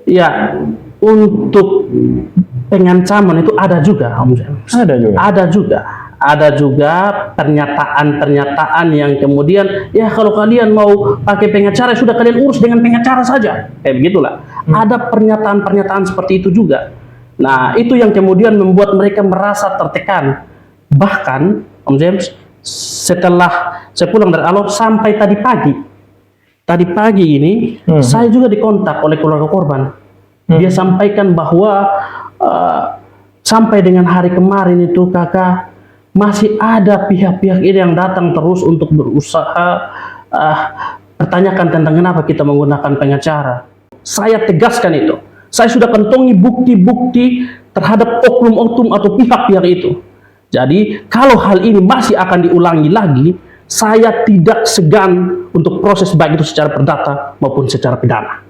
Ya, untuk pengancaman itu ada juga, Om James. Ada juga. Ada juga pernyataan-pernyataan yang kemudian, ya kalau kalian mau pakai pengacara, sudah kalian urus dengan pengacara saja. Kayak begitulah. Ada pernyataan-pernyataan seperti itu juga. Nah, itu yang kemudian membuat mereka merasa tertekan. Bahkan, Om James, setelah saya pulang dari Alor sampai tadi pagi ini, saya juga dikontak oleh keluarga korban. Dia sampaikan bahwa sampai dengan hari kemarin itu kakak, masih ada pihak-pihak ini yang datang terus untuk berusaha pertanyakan tentang kenapa kita menggunakan pengacara. Saya tegaskan itu. Saya sudah kantongi bukti-bukti terhadap oknum-oknum atau pihak-pihak itu. Jadi kalau hal ini masih akan diulangi lagi, saya tidak segan untuk proses baik itu secara perdata maupun secara pidana.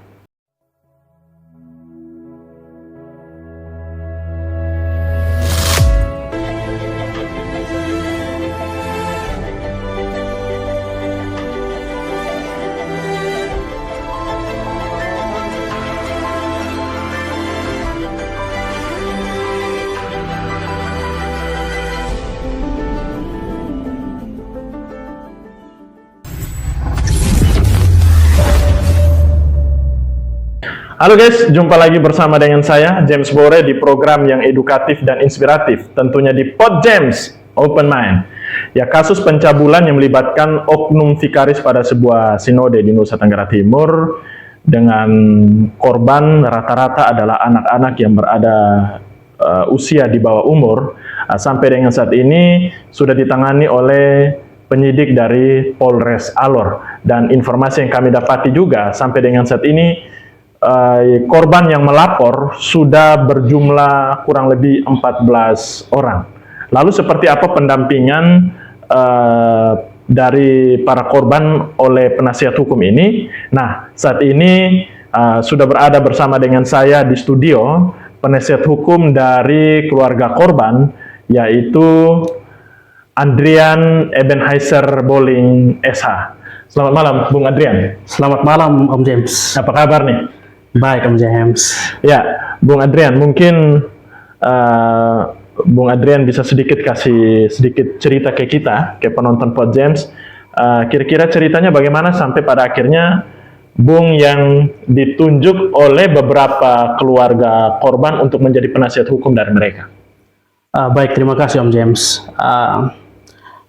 Halo guys, jumpa lagi bersama dengan saya, James Bore, di program yang edukatif dan inspiratif, tentunya di Pod James Open Mind. Ya, kasus pencabulan yang melibatkan oknum vikaris pada sebuah sinode di Nusa Tenggara Timur, dengan korban rata-rata adalah anak-anak yang berada usia di bawah umur, sampai dengan saat ini sudah ditangani oleh penyidik dari Polres Alor. Dan informasi yang kami dapati juga sampai dengan saat ini, korban yang melapor sudah berjumlah kurang lebih 14 orang. Lalu seperti apa pendampingan dari para korban oleh penasihat hukum ini? Nah, saat ini sudah berada bersama dengan saya di studio penasihat hukum dari keluarga korban, yaitu Andrian Ebenheiser Boling SH. Selamat malam, Bung Andrian. Selamat malam, Om James. Apa kabar nih? Baik, Om James. Ya, Bung Andrian, mungkin Bung Andrian bisa kasih sedikit cerita ke kita, ke penonton Pod James. Kira-kira ceritanya bagaimana sampai pada akhirnya Bung yang ditunjuk oleh beberapa keluarga korban untuk menjadi penasihat hukum dari mereka. Baik, terima kasih Om James.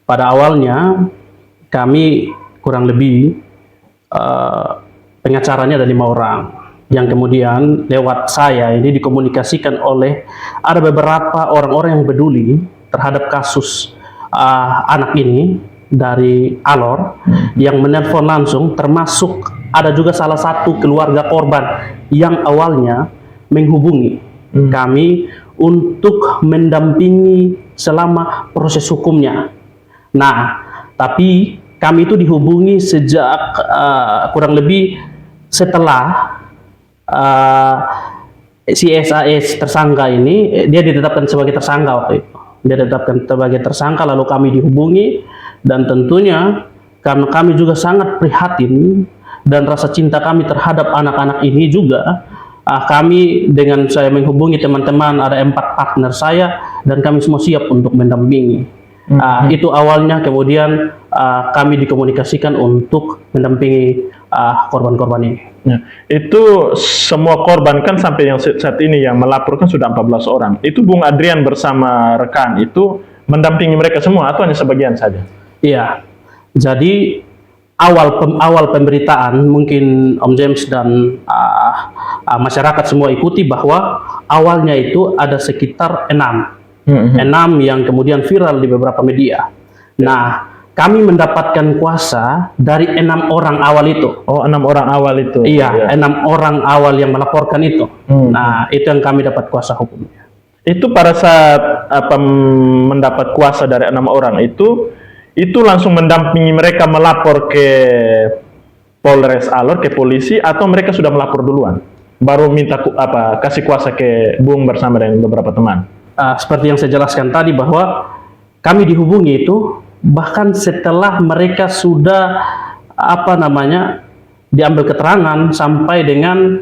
Pada awalnya kami kurang lebih pengacaranya ada 5 orang, yang kemudian lewat saya ini dikomunikasikan oleh ada beberapa orang-orang yang peduli terhadap kasus anak ini dari Alor, yang menelpon langsung, termasuk ada juga salah satu keluarga korban yang awalnya menghubungi kami untuk mendampingi selama proses hukumnya. Nah, tapi kami itu dihubungi sejak kurang lebih setelah si SAS tersangka ini, dia ditetapkan sebagai tersangka waktu itu. Dia ditetapkan sebagai tersangka, lalu kami dihubungi, dan tentunya karena kami juga sangat prihatin dan rasa cinta kami terhadap anak-anak ini juga, kami dengan saya menghubungi teman-teman, ada 4 partner saya, dan kami semua siap untuk mendampingi. Itu awalnya, kemudian kami dikomunikasikan untuk mendampingi korban-korban ini. Ya, itu semua korban kan sampai yang saat ini yang melaporkan sudah 14 orang. Itu Bung Adrian bersama rekan itu mendampingi mereka semua atau hanya sebagian saja? Iya. Jadi awal pemberitaan mungkin Om James dan masyarakat semua ikuti bahwa awalnya itu ada sekitar 6 yang kemudian viral di beberapa media. Nah, kami mendapatkan kuasa dari 6 orang awal itu. Oh, 6 orang awal itu. Iya, 6 orang awal yang melaporkan itu. Nah, itu yang kami dapat kuasa hukumnya. Itu pada saat mendapat kuasa dari 6 orang itu langsung mendampingi mereka melapor ke Polres Alor, ke polisi, atau mereka sudah melapor duluan? Baru minta kasih kuasa ke Bung bersama dengan beberapa teman? Seperti yang saya jelaskan tadi, bahwa kami dihubungi itu bahkan setelah mereka sudah diambil keterangan sampai dengan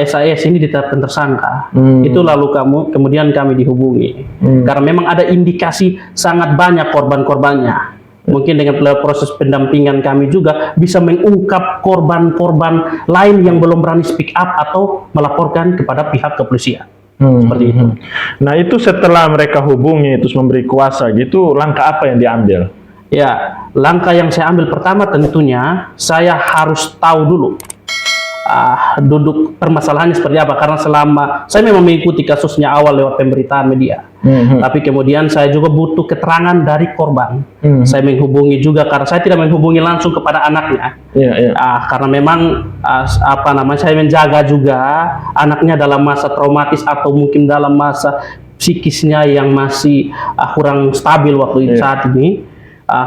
SAS ini ditetapkan tersangka. Hmm. Itu lalu kemudian kami dihubungi. Karena memang ada indikasi sangat banyak korban-korbannya. Mungkin dengan proses pendampingan kami juga bisa mengungkap korban-korban lain yang belum berani speak up atau melaporkan kepada pihak kepolisian. Seperti itu. Nah, itu setelah mereka hubungi terus memberi kuasa gitu, langkah apa yang diambil? Ya, langkah yang saya ambil pertama tentunya saya harus tahu dulu duduk permasalahannya seperti apa, karena selama saya memang mengikuti kasusnya awal lewat pemberitaan media, tapi kemudian saya juga butuh keterangan dari korban. Saya menghubungi juga karena saya tidak menghubungi langsung kepada anaknya, karena memang saya menjaga juga anaknya dalam masa traumatis atau mungkin dalam masa psikisnya yang masih kurang stabil waktu saat ini.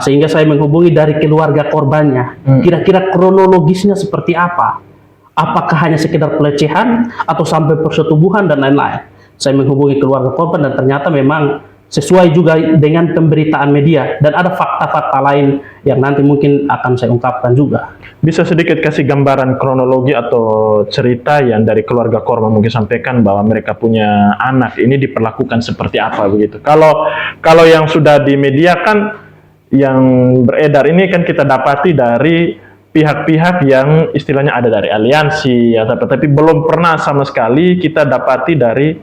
Sehingga saya menghubungi dari keluarga korbannya, kira-kira kronologisnya seperti apa. Apakah hanya sekedar pelecehan atau sampai persetubuhan dan lain-lain. Saya menghubungi keluarga korban dan ternyata memang sesuai juga dengan pemberitaan media dan ada fakta-fakta lain yang nanti mungkin akan saya ungkapkan juga. Bisa sedikit kasih gambaran kronologi atau cerita yang dari keluarga korban mungkin sampaikan bahwa mereka punya anak ini diperlakukan seperti apa begitu. Kalau yang sudah di media kan yang beredar ini kan kita dapati dari pihak-pihak yang istilahnya ada dari aliansi ya, tapi belum pernah sama sekali kita dapati dari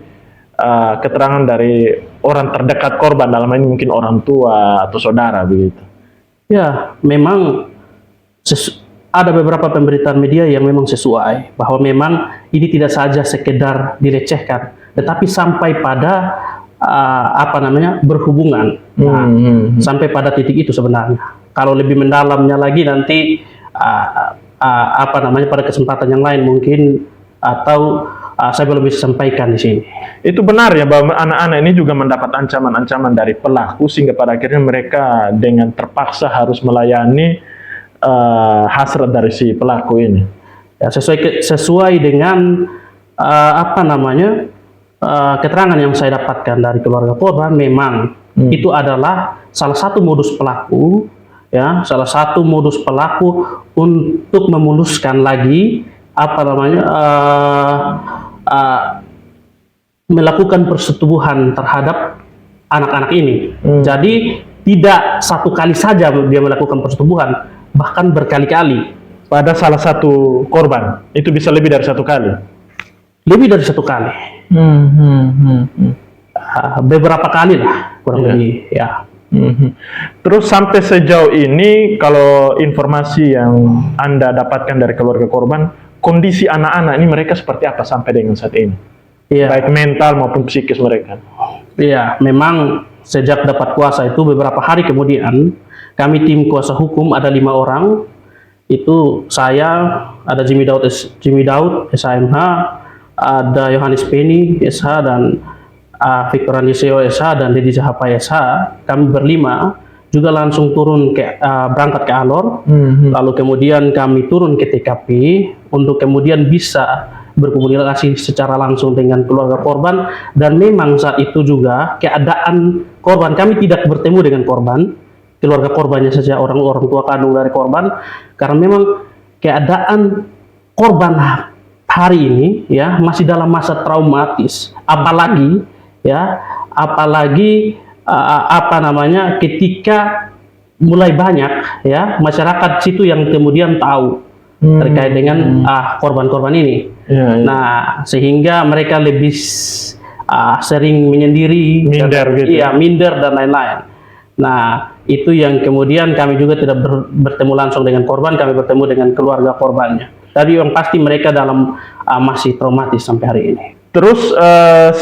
keterangan dari orang terdekat korban, dalam ini mungkin orang tua atau saudara begitu. Ya, memang ada beberapa pemberitaan media yang memang sesuai bahwa memang ini tidak saja sekedar dilecehkan, tetapi sampai pada berhubungan. Sampai pada titik itu sebenarnya. Kalau lebih mendalamnya lagi nanti pada kesempatan yang lain mungkin atau saya belum bisa sampaikan di sini. Itu benar ya bahwa anak-anak ini juga mendapat ancaman-ancaman dari pelaku sehingga pada akhirnya mereka dengan terpaksa harus melayani hasrat dari si pelaku ini. Ya, sesuai dengan keterangan yang saya dapatkan dari keluarga korban, memang itu adalah salah satu modus pelaku. Ya, salah satu modus pelaku untuk memuluskan lagi melakukan persetubuhan terhadap anak-anak ini. Jadi tidak satu kali saja dia melakukan persetubuhan, bahkan berkali-kali. Pada salah satu korban itu bisa lebih dari satu kali. Lebih dari satu kali. Beberapa kali lah kurang lebih ya. Terus sampai sejauh ini kalau informasi yang Anda dapatkan dari keluarga korban, kondisi anak-anak ini mereka seperti apa sampai dengan saat ini? Baik mental maupun psikis mereka. Iya, memang sejak dapat kuasa itu beberapa hari kemudian kami tim kuasa hukum ada 5 orang. Itu saya, ada Jimmy Daud SHMH, ada Yohanes Penny SH, dan Victor Andiseo SH dan Dedi Jahapa SH. Kami berlima juga langsung berangkat ke Alor, lalu kemudian kami turun ke TKP untuk kemudian bisa berkomunikasi secara langsung dengan keluarga korban. Dan memang saat itu juga keadaan korban, kami tidak bertemu dengan korban, keluarga korbannya saja, orang tua kandung dari korban, karena memang keadaan korban hari ini ya masih dalam masa traumatis, apalagi ketika mulai banyak ya masyarakat situ yang kemudian tahu terkait dengan korban-korban ini. Nah, sehingga mereka lebih sering menyendiri, minder dan lain-lain. Nah, itu yang kemudian kami juga tidak bertemu langsung dengan korban, kami bertemu dengan keluarga korbannya. Tadi yang pasti mereka dalam masih traumatis sampai hari ini. Terus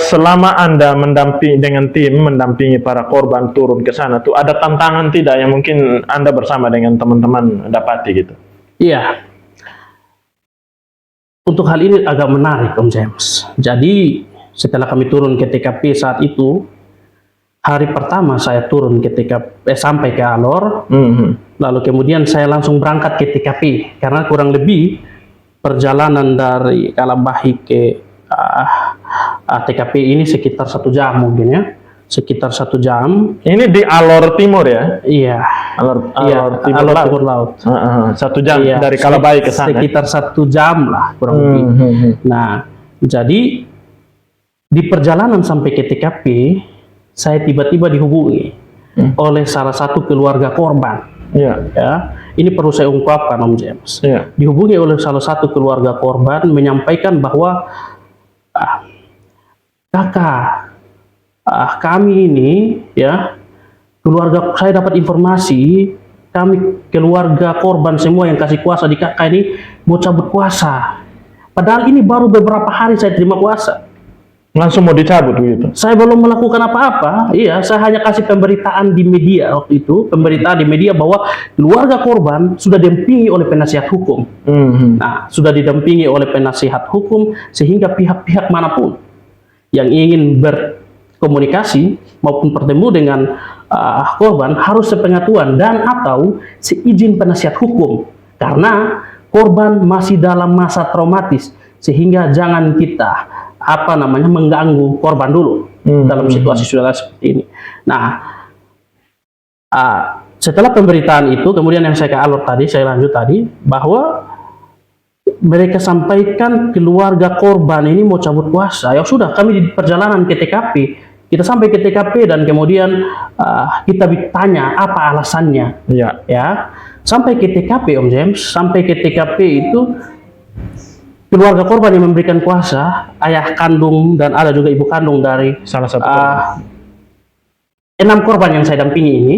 selama Anda mendampingi para korban turun ke sana, tuh ada tantangan tidak yang mungkin Anda bersama dengan teman-teman dapati gitu? Iya. Untuk hal ini agak menarik, Om James. Jadi setelah kami turun ke TKP saat itu, hari pertama saya turun ke TKP sampai ke Alor, lalu kemudian saya langsung berangkat ke TKP karena kurang lebih perjalanan dari Kalabahi ke TKP ini sekitar 1 jam mungkin ya. sekitar 1 jam. Ini di Alor Timur ya? Iya. Alor Timur Alor Laut. Timur Laut. 1 jam Iya, dari Kalabai ke sana. sekitar 1 jam lah kurang lebih. Nah, jadi di perjalanan sampai ke TKP, saya tiba-tiba dihubungi oleh salah satu keluarga korban. Iya. Ya, ini perlu saya ungkapkan Om James. Iya. Dihubungi oleh salah satu keluarga korban menyampaikan bahwa kakak, kami ini ya, keluarga saya dapat informasi kami keluarga korban semua yang kasih kuasa di kakak ini mau cabut kuasa. Padahal ini baru beberapa hari saya terima kuasa. Langsung mau dicabut begitu? Saya belum melakukan apa-apa. Iya, saya hanya kasih pemberitaan di media waktu itu, pemberitaan di media bahwa keluarga korban sudah didampingi oleh penasihat hukum. Nah, sudah didampingi oleh penasihat hukum sehingga pihak-pihak manapun yang ingin berkomunikasi maupun bertemu dengan korban harus sepengetahuan dan atau seizin penasihat hukum, karena korban masih dalam masa traumatis, sehingga jangan kita mengganggu korban dulu dalam situasi seperti ini. Nah, setelah pemberitaan itu, kemudian yang saya ke Alor tadi, saya lanjut tadi bahwa mereka sampaikan keluarga korban ini mau cabut kuasa. Ya sudah, kami di perjalanan ke TKP, kita sampai ke TKP dan kemudian kita ditanya apa alasannya. Iya. Ya, sampai ke TKP Om James, sampai ke TKP itu keluarga korban yang memberikan kuasa, ayah kandung dan ada juga ibu kandung dari Salah satu 6 korban yang saya dampingi ini,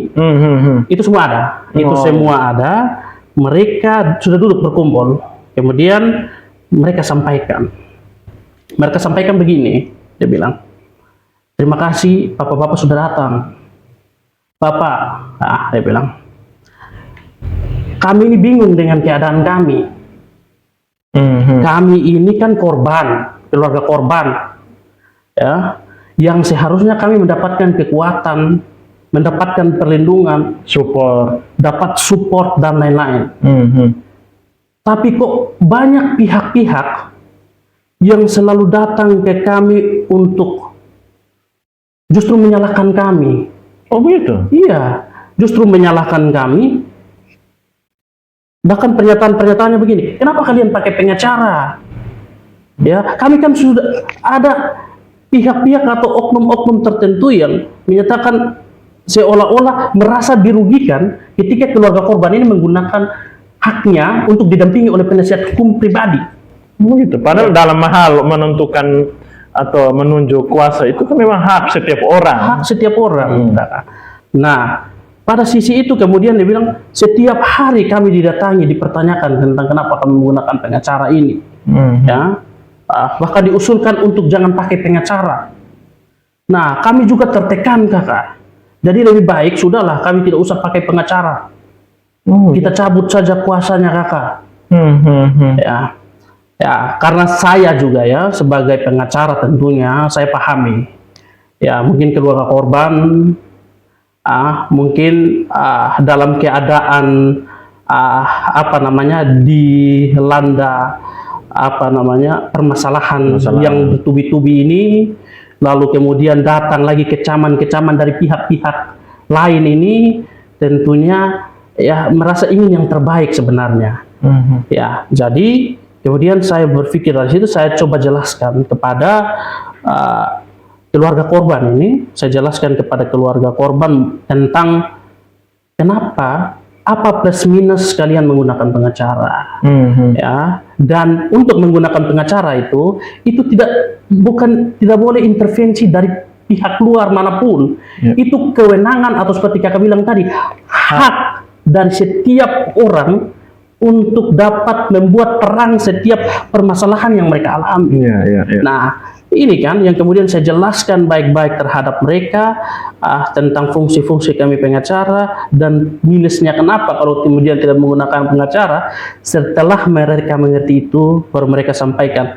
itu semua ada. Itu semua ada. Mereka sudah duduk berkumpul. Kemudian mereka sampaikan begini, dia bilang, terima kasih bapak-bapak sudah datang. Bapak, dia bilang, kami ini bingung dengan keadaan kami. Kami ini kan korban, keluarga korban, ya, yang seharusnya kami mendapatkan kekuatan, mendapatkan perlindungan, dapat support dan lain-lain. Tapi kok banyak pihak-pihak yang selalu datang ke kami untuk justru menyalahkan kami. Oh begitu? Iya, justru menyalahkan kami. Bahkan pernyataan-pernyataannya begini, kenapa kalian pakai pengacara? Ya, kami kan sudah ada pihak-pihak atau oknum-oknum tertentu yang menyatakan seolah-olah merasa dirugikan ketika keluarga korban ini menggunakan haknya untuk didampingi oleh penasihat hukum pribadi. Begitu. Padahal dalam hal menentukan atau menunjuk kuasa itu kan memang hak setiap orang. Hak setiap orang. Nah, pada sisi itu kemudian dia bilang, setiap hari kami didatangi, dipertanyakan tentang kenapa kami menggunakan pengacara ini. Ya, bahkan diusulkan untuk jangan pakai pengacara. Nah, kami juga tertekan kakak. Jadi lebih baik sudahlah kami tidak usah pakai pengacara. Kita cabut saja kuasanya kakak. Ya, karena saya juga ya sebagai pengacara tentunya saya pahami. Ya, mungkin keluarga korban mungkin dalam keadaan dilanda permasalahan yang bertubi-tubi ini, lalu kemudian datang lagi kecaman-kecaman dari pihak-pihak lain ini, tentunya ya merasa ingin yang terbaik sebenarnya. Ya, jadi kemudian saya berpikir dari situ, saya coba jelaskan kepada keluarga korban ini, saya jelaskan kepada keluarga korban tentang kenapa, apa plus minus kalian menggunakan pengacara. Ya, dan untuk menggunakan pengacara itu tidak boleh intervensi dari pihak luar manapun. Itu kewenangan atau seperti kakak bilang tadi, hak dari setiap orang untuk dapat membuat terang setiap permasalahan yang mereka alami. Nah, ini kan yang kemudian saya jelaskan baik-baik terhadap mereka tentang fungsi-fungsi kami pengacara dan minusnya kenapa kalau kemudian tidak menggunakan pengacara. Setelah mereka mengerti itu, baru mereka sampaikan,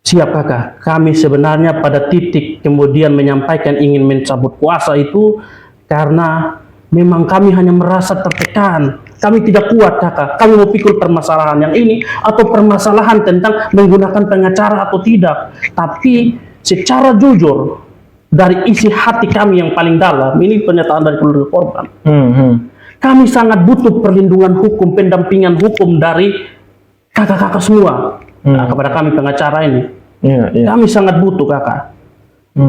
siap kakak, kami sebenarnya pada titik kemudian menyampaikan ingin mencabut kuasa itu karena memang kami hanya merasa tertekan. Kami tidak kuat kakak, kami mau pikul permasalahan yang ini atau permasalahan tentang menggunakan pengacara atau tidak. Tapi secara jujur, dari isi hati kami yang paling dalam, ini pernyataan dari keluarga korban. Kami sangat butuh perlindungan hukum, pendampingan hukum dari kakak-kakak semua. Nah, kepada kami pengacara ini, kami sangat butuh kakak.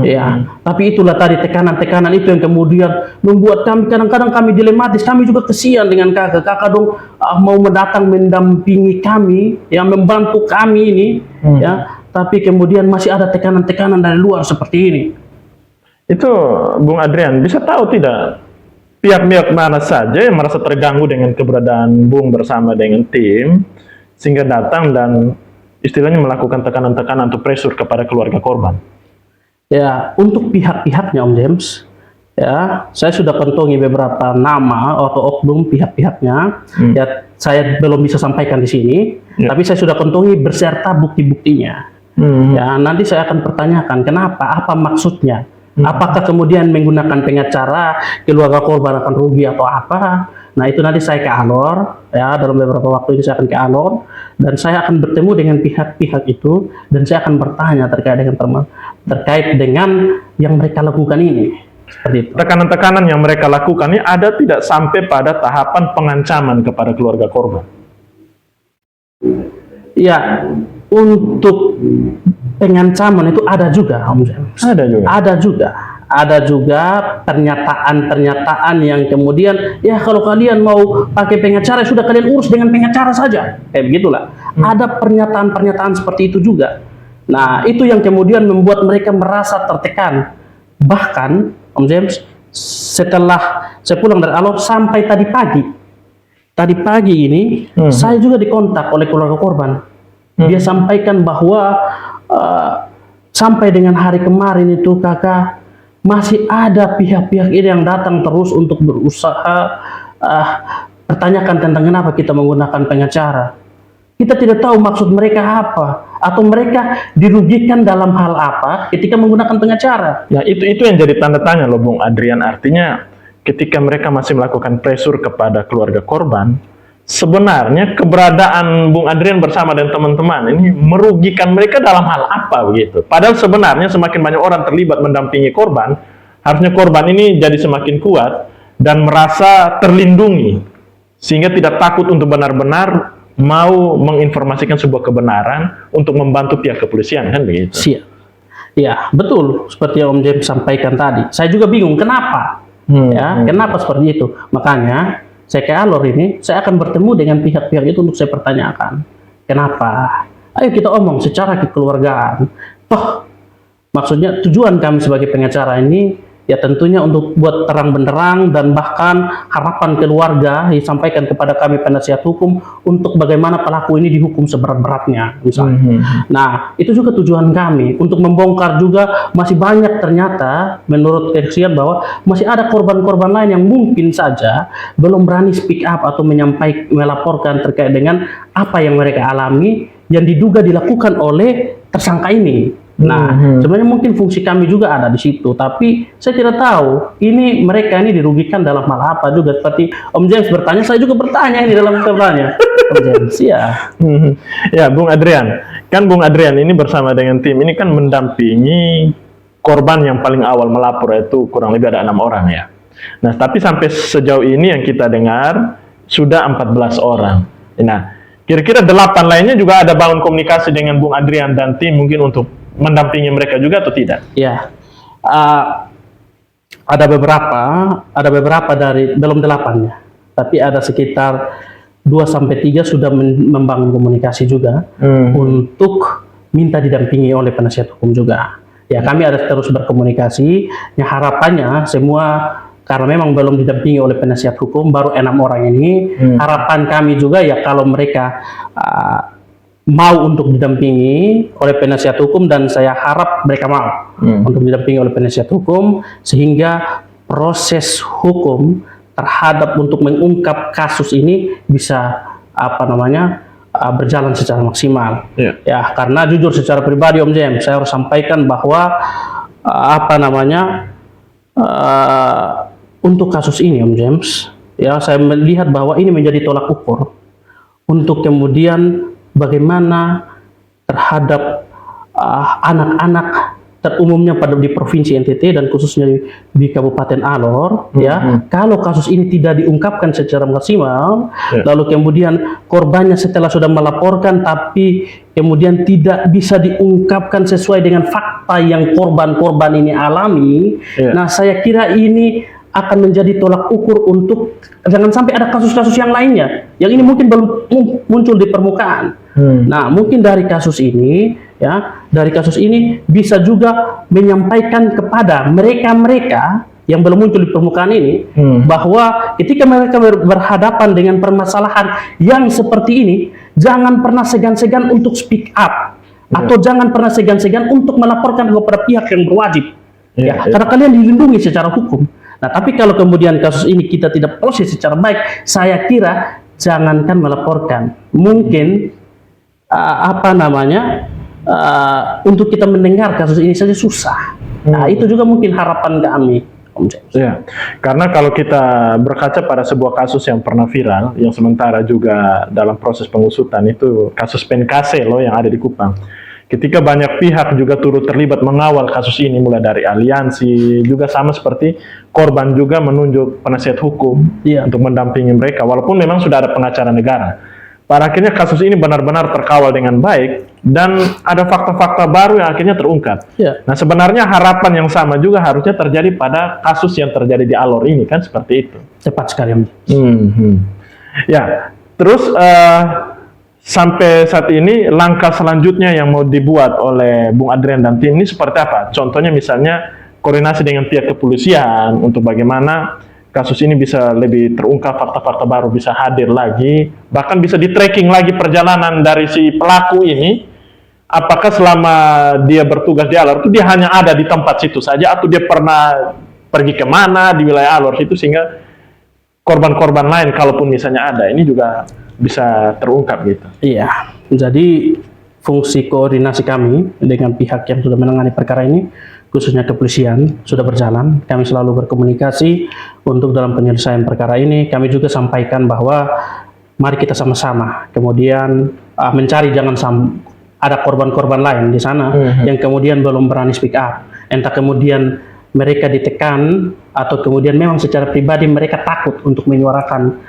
Ya, tapi itulah tadi tekanan-tekanan itu yang kemudian membuat kami kadang-kadang kami dilematis. Kami juga kesian dengan kakak. Kakak dong mau mendatang mendampingi kami, yang membantu kami ini, ya. Tapi kemudian masih ada tekanan-tekanan dari luar seperti ini. Itu Bung Adrian, bisa tahu tidak pihak-pihak mana saja yang merasa terganggu dengan keberadaan Bung bersama dengan tim sehingga datang dan istilahnya melakukan tekanan-tekanan atau pressure kepada keluarga korban? Ya, untuk pihak-pihaknya Om James, ya, saya sudah kantongi beberapa nama atau oknum pihak-pihaknya. Ya, saya belum bisa sampaikan di sini, tapi saya sudah kantongi beserta bukti-buktinya. Ya, nanti saya akan pertanyakan kenapa, apa maksudnya. Apakah kemudian menggunakan pengacara, keluarga korban akan rugi atau apa? Nah, itu nanti saya ke Alor, ya, dalam beberapa waktu ini saya akan ke Alor, dan saya akan bertemu dengan pihak-pihak itu, dan saya akan bertanya terkait dengan yang mereka lakukan ini. Seperti itu. Tekanan-tekanan yang mereka lakukan ini ada tidak sampai pada tahapan pengancaman kepada keluarga korban? Ya, untuk pengancaman itu ada juga, Om James. Ada juga pernyataan-pernyataan yang kemudian, ya kalau kalian mau pakai pengacara, sudah kalian urus dengan pengacara saja. Begitulah. Ada pernyataan-pernyataan seperti itu juga. Nah, itu yang kemudian membuat mereka merasa tertekan. Bahkan, Om James, setelah saya pulang dari Alor sampai tadi pagi ini, saya juga dikontak oleh keluarga korban. Dia sampaikan bahwa sampai dengan hari kemarin itu kakak, masih ada pihak-pihak ini yang datang terus untuk berusaha pertanyakan tentang kenapa kita menggunakan pengacara. Kita tidak tahu maksud mereka apa, atau mereka dirugikan dalam hal apa ketika menggunakan pengacara. Ya, itu yang jadi tanda tanya loh Bung Adrian. Artinya ketika mereka masih melakukan pressure kepada keluarga korban, sebenarnya keberadaan Bung Adrian bersama dan teman-teman ini merugikan mereka dalam hal apa begitu? Padahal sebenarnya semakin banyak orang terlibat mendampingi korban, harusnya korban ini jadi semakin kuat dan merasa terlindungi, sehingga tidak takut untuk benar-benar mau menginformasikan sebuah kebenaran untuk membantu pihak kepolisian, kan begitu? Siap. Ya, betul. Seperti yang Om James sampaikan tadi. Saya juga bingung kenapa. Kenapa seperti itu? Makanya saya ke Alor ini, saya akan bertemu dengan pihak-pihak itu untuk saya pertanyakan. Kenapa? Ayo kita omong secara kekeluargaan. Toh, maksudnya tujuan kami sebagai pengacara ini, ya tentunya untuk buat terang benderang dan bahkan harapan keluarga disampaikan kepada kami penasihat hukum untuk bagaimana pelaku ini dihukum seberat-beratnya, misalnya. Nah, itu juga tujuan kami, untuk membongkar juga masih banyak ternyata, menurut kesaksian bahwa masih ada korban-korban lain yang mungkin saja belum berani speak up atau melaporkan terkait dengan apa yang mereka alami yang diduga dilakukan oleh tersangka ini. Nah, sebenarnya mungkin fungsi kami juga ada di situ, tapi saya tidak tahu ini mereka ini dirugikan dalam hal apa juga. Seperti Om James bertanya, saya juga bertanya ini dalam pertanyaan. Om James, ya. Ya, Bung Adrian, kan Bung Adrian ini bersama dengan tim ini kan mendampingi korban yang paling awal melapor, itu kurang lebih ada 6 orang ya. Nah, tapi sampai sejauh ini yang kita dengar sudah 14 orang. Nah, kira-kira 8 lainnya juga ada bangun komunikasi dengan Bung Adrian dan tim mungkin untuk mendampingi mereka juga atau tidak? Ya, ada beberapa dari belum 8 ya, tapi ada sekitar 2-3 sudah membangun komunikasi juga untuk minta didampingi oleh penasihat hukum juga. Ya, kami ada terus berkomunikasi. Ya, harapannya semua, karena memang belum didampingi oleh penasihat hukum, baru 6 orang ini. Harapan kami juga ya kalau mereka mau untuk didampingi oleh penasihat hukum, dan saya harap mereka mau untuk didampingi oleh penasihat hukum, sehingga proses hukum terhadap untuk mengungkap kasus ini bisa berjalan secara maksimal. Ya, karena jujur secara pribadi Om James, saya harus sampaikan bahwa untuk kasus ini Om James, ya saya melihat bahwa ini menjadi tolak ukur untuk kemudian bagaimana terhadap anak-anak terumumnya pada di Provinsi NTT dan khususnya di Kabupaten Alor, ya, kalau kasus ini tidak diungkapkan secara maksimal, lalu kemudian korbannya setelah sudah melaporkan tapi kemudian tidak bisa diungkapkan sesuai dengan fakta yang korban-korban ini alami, nah saya kira ini akan menjadi tolak ukur untuk jangan sampai ada kasus-kasus yang lainnya yang ini mungkin belum muncul di permukaan. Nah, mungkin dari kasus ini, ya, dari kasus ini bisa juga menyampaikan kepada mereka-mereka yang belum muncul di permukaan ini bahwa ketika mereka berhadapan dengan permasalahan yang seperti ini, jangan pernah segan-segan untuk speak up atau jangan pernah segan-segan untuk melaporkan kepada pihak yang berwajib. Karena kalian dilindungi secara hukum. Nah, tapi kalau kemudian kasus ini kita tidak proses secara baik, saya kira jangankan melaporkan, mungkin untuk kita mendengar kasus ini saja susah. Nah, itu juga mungkin harapan kami, Om James. Ya, karena kalau kita berkaca pada sebuah kasus yang pernah viral, yang sementara juga dalam proses pengusutan, itu kasus PNKC loh yang ada di Kupang. Ketika banyak pihak juga turut terlibat mengawal kasus ini, mulai dari aliansi, juga sama seperti korban juga menunjuk penasihat hukum untuk mendampingi mereka, walaupun memang sudah ada pengacara negara. Pada akhirnya kasus ini benar-benar terkawal dengan baik dan ada fakta-fakta baru yang akhirnya terungkap. Nah, sebenarnya harapan yang sama juga harusnya terjadi pada kasus yang terjadi di Alor ini, kan seperti itu. Cepat sekali, Om. Ya, terus sampai saat ini langkah selanjutnya yang mau dibuat oleh Bung Adrian dan tim ini seperti apa? Contohnya misalnya koordinasi dengan pihak kepolisian untuk bagaimana kasus ini bisa lebih terungkap, fakta-fakta baru bisa hadir lagi, bahkan bisa di-tracking lagi perjalanan dari si pelaku ini, apakah selama dia bertugas di Alor itu dia hanya ada di tempat situ saja, atau dia pernah pergi kemana di wilayah Alor situ, sehingga korban-korban lain, kalaupun misalnya ada, ini juga bisa terungkap gitu. Iya, jadi fungsi koordinasi kami dengan pihak yang sudah menangani perkara ini, khususnya kepolisian, sudah berjalan. Kami selalu berkomunikasi untuk dalam penyelesaian perkara ini. Kami juga sampaikan bahwa mari kita sama-sama kemudian mencari jangan ada korban-korban lain di sana yang kemudian belum berani speak up. Entah kemudian mereka ditekan atau kemudian memang secara pribadi mereka takut untuk menyuarakan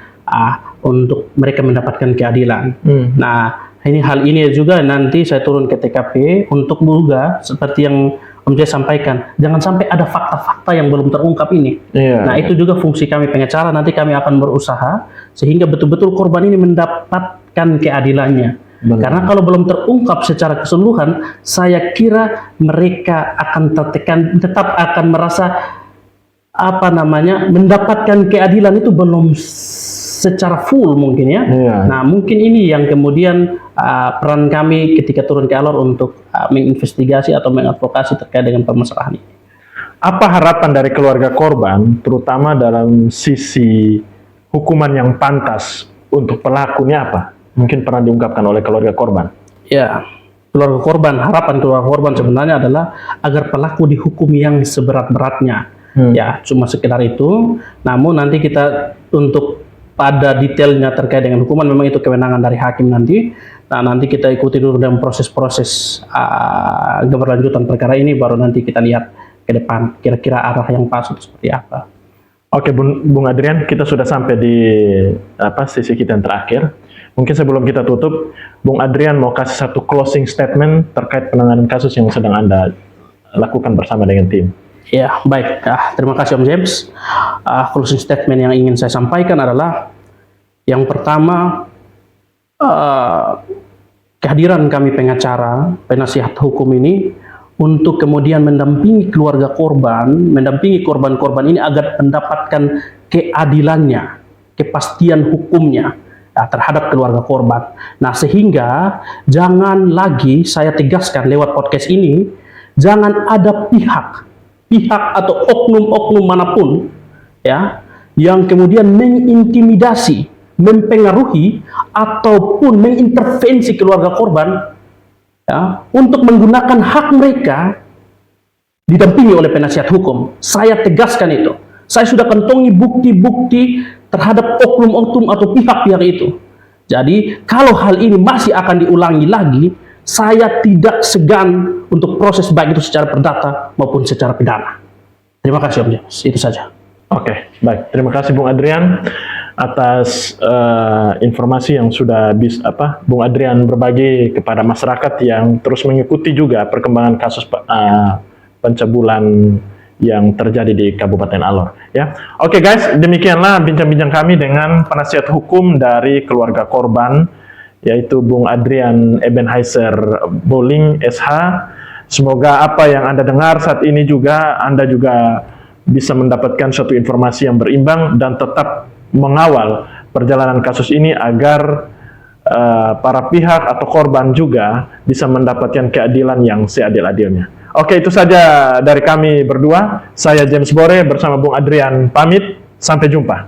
untuk mereka mendapatkan keadilan. Nah, hal ini juga nanti saya turun ke TKP untuk juga seperti yang Om Jay sampaikan, jangan sampai ada fakta-fakta yang belum terungkap ini. Nah, itu juga fungsi kami pengacara, nanti kami akan berusaha sehingga betul-betul korban ini mendapatkan keadilannya. Karena kalau belum terungkap secara keseluruhan, saya kira mereka akan tertekan, tetap akan merasa mendapatkan keadilan itu belum secara full mungkin ya. Nah, mungkin ini yang kemudian peran kami ketika turun ke Alor untuk menginvestigasi atau mengadvokasi terkait dengan permasalahan ini. Apa harapan dari keluarga korban, terutama dalam sisi hukuman yang pantas untuk pelakunya apa? Mungkin pernah diungkapkan oleh keluarga korban. Ya, keluarga korban, harapan keluarga korban sebenarnya adalah agar pelaku dihukum yang seberat-beratnya. Ya, cuma sekedar itu. Namun nanti kita untuk pada detailnya terkait dengan hukuman memang itu kewenangan dari hakim nanti. Nah, nanti kita ikuti dulu dalam proses-proses keberlanjutan perkara ini, baru nanti kita lihat ke depan kira-kira arah yang pas itu seperti apa. Oke, Bung Adrian, kita sudah sampai di sesi kita yang terakhir. Mungkin sebelum kita tutup, Bung Adrian mau kasih satu closing statement terkait penanganan kasus yang sedang Anda lakukan bersama dengan tim. Ya, baik. Terima kasih Om James. Closing statement yang ingin saya sampaikan adalah yang pertama, kehadiran kami pengacara, penasihat hukum ini untuk kemudian mendampingi keluarga korban, mendampingi korban-korban ini agar mendapatkan keadilannya, kepastian hukumnya terhadap keluarga korban. Nah, sehingga jangan lagi, saya tegaskan lewat podcast ini, jangan ada pihak atau oknum-oknum manapun ya yang kemudian mengintimidasi, mempengaruhi ataupun mengintervensi keluarga korban ya untuk menggunakan hak mereka didampingi oleh penasihat hukum. Saya tegaskan itu. Saya sudah kantongi bukti-bukti terhadap oknum-oknum atau pihak-pihak itu. Jadi kalau hal ini masih akan diulangi lagi, saya tidak segan untuk proses baik itu secara perdata maupun secara pidana. Terima kasih Om James, itu saja. Oke, baik. Terima kasih Bung Adrian atas informasi yang sudah Bung Adrian berbagi kepada masyarakat yang terus mengikuti juga perkembangan kasus pencabulan yang terjadi di Kabupaten Alor. Ya, oke guys, demikianlah bincang-bincang kami dengan penasihat hukum dari keluarga korban, yaitu Bung Adrian Ebenheiser Boling SH. Semoga apa yang Anda dengar saat ini juga Anda juga bisa mendapatkan suatu informasi yang berimbang dan tetap mengawal perjalanan kasus ini agar para pihak atau korban juga bisa mendapatkan keadilan yang seadil-adilnya. Oke, itu saja dari kami berdua. Saya James Bore bersama Bung Adrian pamit. Sampai jumpa.